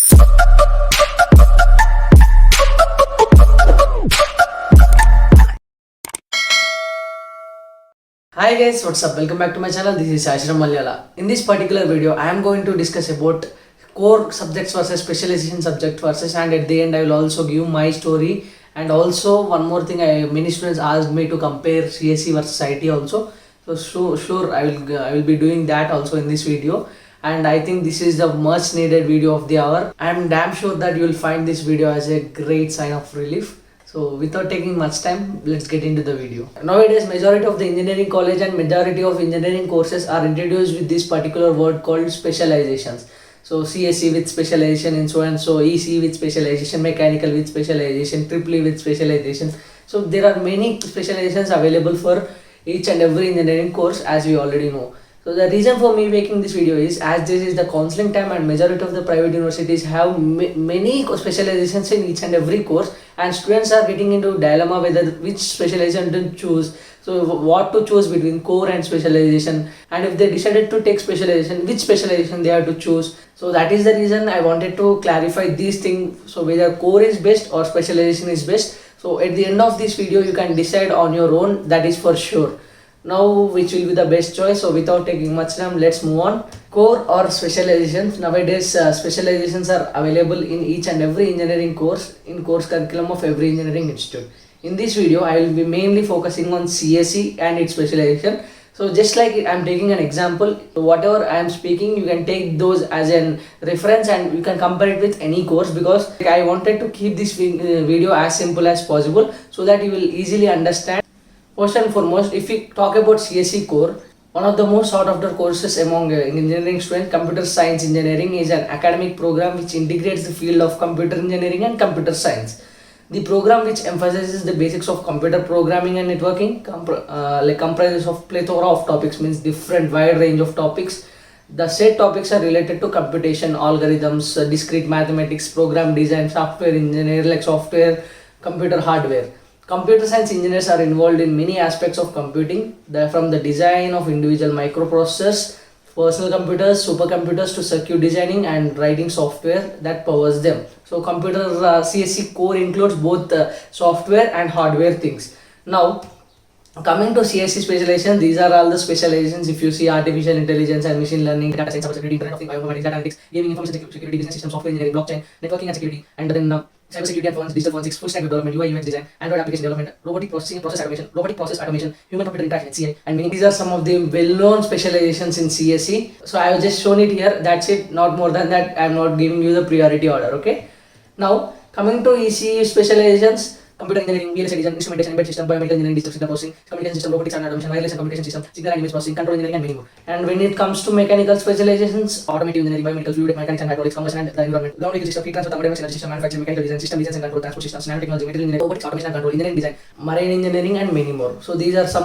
Hi guys, what's up? Welcome back to my channel. This is Ashram Malyala. In this particular video, I am going to discuss about core subjects versus specialization subject versus, and at the end I will also give my story. And also one more thing, many students asked me to compare CSE versus IT also. So sure, I will be doing that also in this video. And I think this is the much needed video of the hour. I am damn sure that you will find this video as a great sign of relief. So without taking much time, let's get into the video. Nowadays, majority of the engineering college and majority of engineering courses are introduced with this particular word called specializations. So CSE with specialization in so and so, EC with specialization, mechanical with specialization, triple E with specialization. So there are many specializations available for each and every engineering course, as we already know. So the reason for me making this video is, as this is the counseling time and majority of the private universities have many specializations in each and every course, and students are getting into dilemma whether which specialization to choose. So what to choose between core and specialization, and if they decided to take specialization, which specialization they have to choose. So that is the reason I wanted to clarify these things. So whether core is best or specialization is best. So at the end of this video you can decide on your own, that is for sure. Now which will be the best choice. So without taking much time, let's move on. Core or specializations. Nowadays specializations are available in each and every engineering course, in course curriculum of every engineering institute. In this video I will be mainly focusing on CSE and its specialization. So just like I am taking an example, whatever I am speaking you can take those as an reference and you can compare it with any course, because I wanted to keep this video as simple as possible so that you will easily understand. First and foremost, if we talk about CSE core, one of the most sought after courses among engineering students, computer science engineering, is an academic program which integrates the field of computer engineering and computer science. The program, which emphasizes the basics of computer programming and networking, comprises of plethora of topics, means different wide range of topics. The said topics are related to computation, algorithms, discrete mathematics, program design, software engineer like software, computer hardware. Computer science engineers are involved in many aspects of computing, from the design of individual microprocessors, personal computers, supercomputers, to circuit designing and writing software that powers them. So computer CSE core includes both software and hardware things. Now coming to CSE specialization, these are all the specializations. If you see artificial intelligence and machine learning, data science, cybersecurity, internet of things, bioinformatics, data analytics, gaming, information security, business systems, software engineering, blockchain, networking and security, and then cybersecurity and forensics, digital forensics, full stack development, UI UX design, Android application development, robotic processing, robotic process automation, human computer interaction, CI, and many. These are some of the well-known specializations in CSE. So I have just shown it here. That's it. Not more than that. I am not giving you the priority order. Okay. Now coming to ECE specializations. Computer engineering, VLSI design, instrumentation, embedded system, biomedical engineering, digital signal processing, communication system, robotics and automation, wireless and communication system, signal and image processing, control engineering, and many more. And when it comes to mechanical specializations, automotive engineering, biomedical, fluid mechanics and hydraulics, combustion and the environment, ground vehicle system, heat transfer, thermodynamics, energy system, manufacturing, mechanical design, system design and control, transport systems, nanotechnology, material engineering, robotics, automation and control, engineering design, marine engineering, and many more. So these are some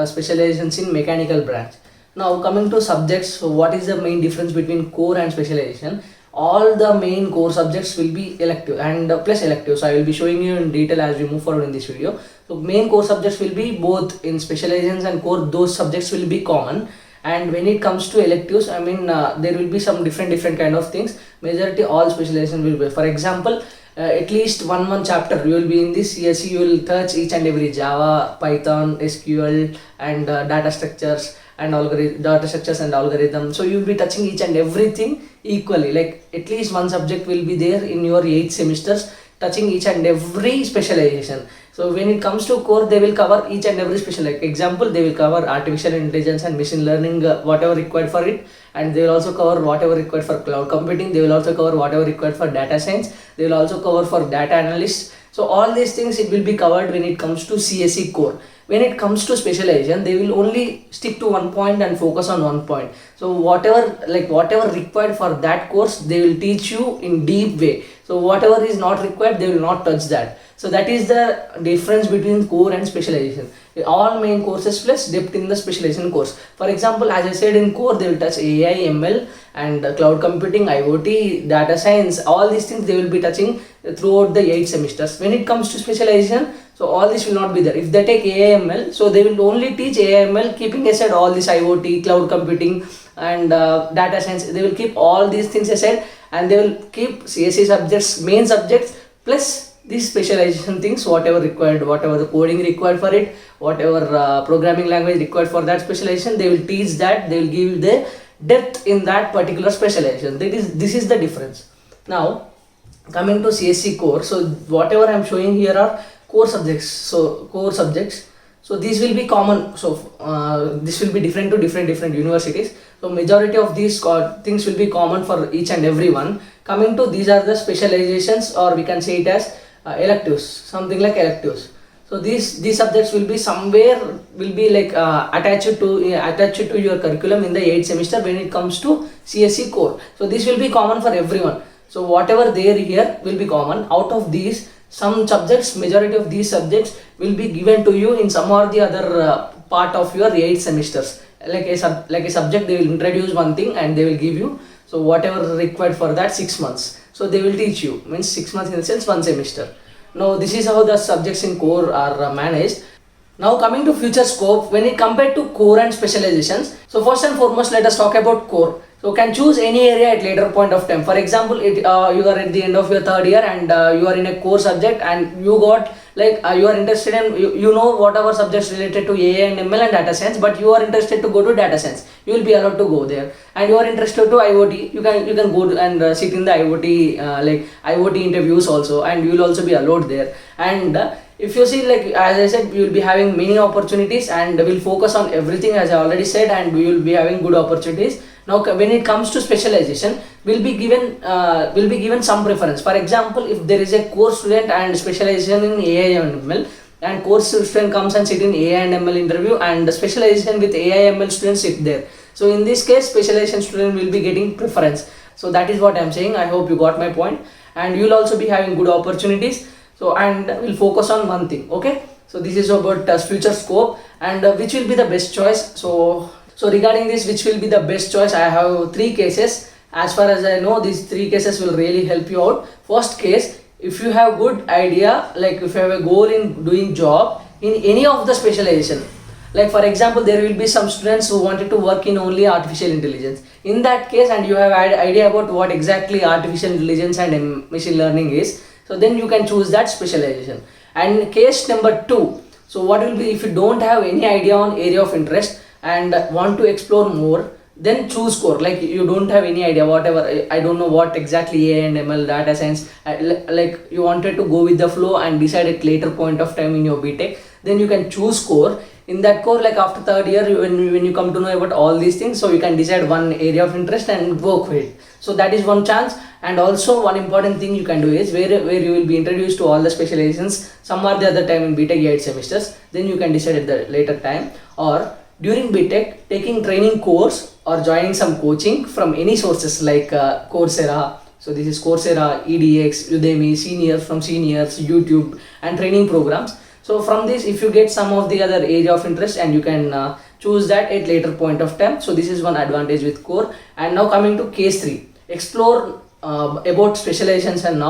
specializations in mechanical branch. Now coming to subjects, so what is the main difference between core and specialization? All the main core subjects will be elective and plus elective. So I will be showing you in detail as we move forward in this video. So main core subjects will be both in specializations and core. Those subjects will be common. And when it comes to electives, there will be some different kind of things. Majority all specializations will be. For example, at least one chapter you will be in this CSE. You will touch each and every Java, Python, SQL, and data structures and algorithms. So you will be touching each and everything equally. Like at least one subject will be there in your 8 semesters, touching each and every specialization. So when it comes to core, they will cover each and every special. Like example, they will cover artificial intelligence and machine learning, whatever required for it, and they will also cover whatever required for cloud computing. They will also cover whatever required for data science. They will also cover for data analysts. So all these things it will be covered when it comes to CSE core. When it comes to specialization, they will only stick to one point and focus on one point. So whatever required for that course, they will teach you in deep way. So whatever is not required, they will not touch that. So that is the difference between core and specialization. All main courses plus depth in the specialization course. For example, as I said, in core they will touch AI, ML and cloud computing, IoT, data science. All these things they will be touching throughout the 8 semesters. When it comes to specialization, so all this will not be there. If they take AI, ML, so they will only teach AI, ML, keeping aside all this IoT, cloud computing, and data science. They will keep all these things aside, and they will keep CSE subjects, main subjects, plus these specialization things, whatever required, whatever the coding required for it, whatever programming language required for that specialization, they will teach that. They will give you the depth in that particular specialization. This is the difference. Now coming to CSE core, so whatever I am showing here are core subjects. So core subjects, so these will be common. So this will be different to different universities. So majority of these things will be common for each and every one. Coming to, these are the specializations, or we can say it as electives, something like electives. So these subjects will be somewhere, will be like attached to your curriculum in the 8th semester when it comes to CSE core. So this will be common for everyone. So whatever there here will be common. Out of these, some subjects, majority of these subjects will be given to you in some or the other part of your 8 semesters. Like a subject, they will introduce one thing and they will give you, so whatever required for that 6 months. So they will teach you, means 6 months in the sense 1 semester. Now this is how the subjects in core are managed. Now coming to future scope, when it compared to core and specializations, so first and foremost let us talk about core. So can choose any area at later point of time. For example, you are at the end of your 3rd year and you are in a core subject, and you got like you are interested in, you know whatever subjects related to AI and ML and data science, but you are interested to go to data science, you will be allowed to go there. And you are interested to IoT, you can go and sit in the IoT like IoT interviews also, and you will also be allowed there. And if you see, like as I said, you will be having many opportunities, and will focus on everything as I already said, and we will be having good opportunities. Now when it comes to specialization, will be given some preference. For example, if there is a core student and specialization in AI and ML, and core student comes and sit in AI and ML interview, and specialization with AI ML students sit there, so in this case specialization student will be getting preference. So that is what I am saying. I hope you got my point, and you will also be having good opportunities. So, and will focus on one thing. Okay, so this is about future scope, and which will be the best choice. So regarding this, which will be the best choice, I have 3 cases. As far as I know, these 3 cases will really help you out. First case, if you have good idea, like if you have a goal in doing job in any of the specialization, like for example, there will be some students who wanted to work in only artificial intelligence. In that case, and you have an idea about what exactly artificial intelligence and machine learning is, so then you can choose that specialization. And case number 2, so what will be, if you don't have any idea on area of interest and want to explore more, then choose core. Like you don't have any idea, whatever, I don't know what exactly AI and ML, data science, like you wanted to go with the flow and decide at later point of time in your BTech, then you can choose core. In that core, like after 3rd year, when you come to know about all these things, so you can decide one area of interest and work with it. So that is one chance. And also one important thing you can do is where you will be introduced to all the specializations some or the other time in BTech 8 semesters, then you can decide at the later time, or during BTech taking training course or joining some coaching from any sources like Coursera. So this is Coursera, EDX, Udemy, seniors, YouTube, and training programs. So from this, if you get some of the other area of interest, and you can choose that at later point of time. So this is one advantage with core. And now coming to case 3, explore about specializations and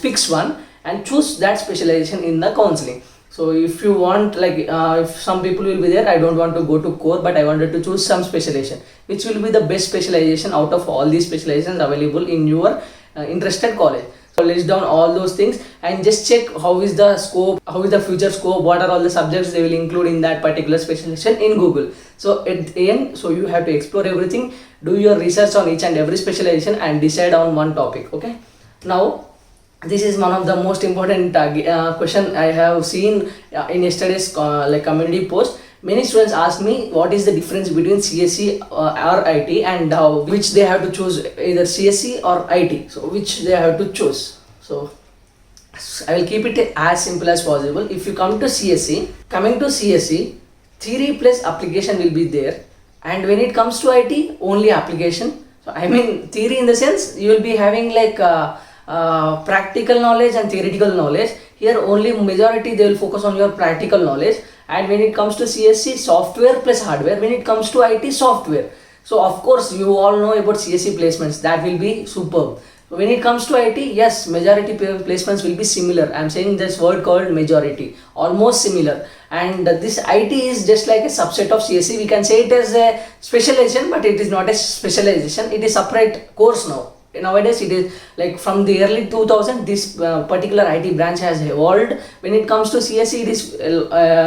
picks one and choose that specialization in the counseling. So if you want, like if some people will be there, I don't want to go to core, but I wanted to choose some specialization, which will be the best specialization out of all these specializations available in your interested college. So list down all those things and just check how is the scope, how is the future scope, what are all the subjects they will include in that particular specialization in Google. So at the end, so you have to explore everything, do your research on each and every specialization and decide on one topic. Okay, now this is one of the most important question I have seen in yesterday's like community post. Many students ask me what is the difference between CSE or IT, and which they have to choose, either CSE or IT, so which they have to choose. So I will keep it as simple as possible. If you come to CSE, theory plus application will be there, and when it comes to IT, only application. So I mean theory in the sense you will be having like practical knowledge and theoretical knowledge. Here only majority they will focus on your practical knowledge. And when it comes to CSE, software plus hardware. When it comes to IT, software. So of course you all know about CSE placements, that will be superb. So when it comes to IT, yes, majority placements will be similar. I'm saying this word called majority, almost similar. And this IT is just like a subset of CSE. We can say it as a specialization, but it is not a specialization. It is separate course now. Nowadays it is like from the early 2000 this particular IT branch has evolved. When it comes to CSE, it is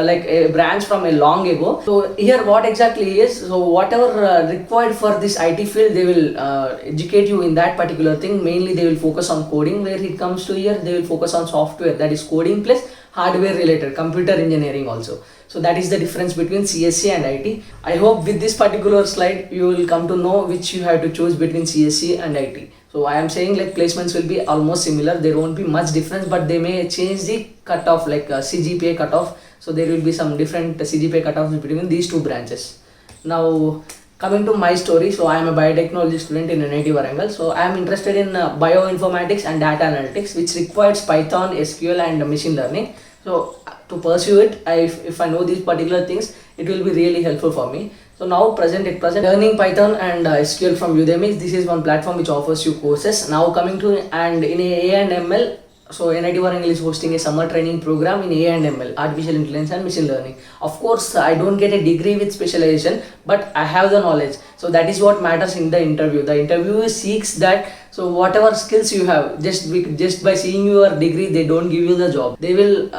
like a branch from a long ago. So here what exactly is, so whatever required for this IT field, they will educate you in that particular thing. Mainly they will focus on coding. Where it comes to here, they will focus on software, that is coding plus hardware related, computer engineering also. So that is the difference between CSE and IT. I hope with this particular slide you will come to know which you have to choose between CSE and IT. So I am saying like placements will be almost similar. There won't be much difference, but they may change the cutoff, like CGPA cutoff. So there will be some different CGPA cutoffs between these two branches. Now coming to my story, so I am a biotechnology student in NIT Warangal. So I am interested in bioinformatics and data analytics, which requires Python, SQL and machine learning. So to pursue it, if I know these particular things, it will be really helpful for me. So now at present learning Python and SQL from Udemy. This is one platform which offers you courses. Now coming to, and in AI and ML, so NIT Warangal is hosting a summer training program in AI and ML, artificial intelligence and machine learning. Of course, I don't get a degree with specialization, but I have the knowledge. So that is what matters in the interview. The interviewer seeks that, so whatever skills you have, just by seeing your degree, they don't give you the job. They will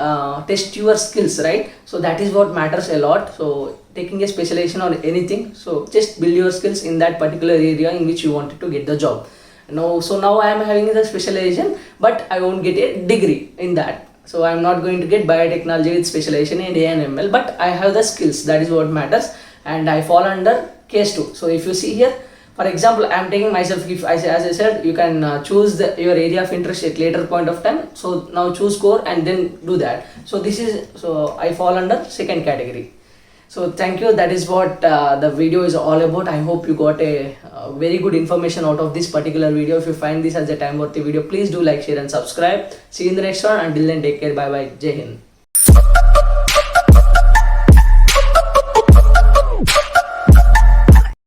test your skills, right? So that is what matters a lot. So taking a specialization or anything, so just build your skills in that particular area in which you wanted to get the job. No, so now I am having the specialization, but I won't get a degree in that. So I am not going to get biotechnology with specialization in AI and ML, but I have the skills. That is what matters, and I fall under case 2. So if you see here, for example, I am taking myself. If as I said, you can choose your area of interest at later point of time. So now choose core and then do that. So this is, so I fall under second category. So thank you. That is what the video is all about. I hope you got a very good information out of this particular video. If you find this as a time worthy video, please do like, share and subscribe. See you in the next one. Until then, take care. Bye bye. Jai Hind.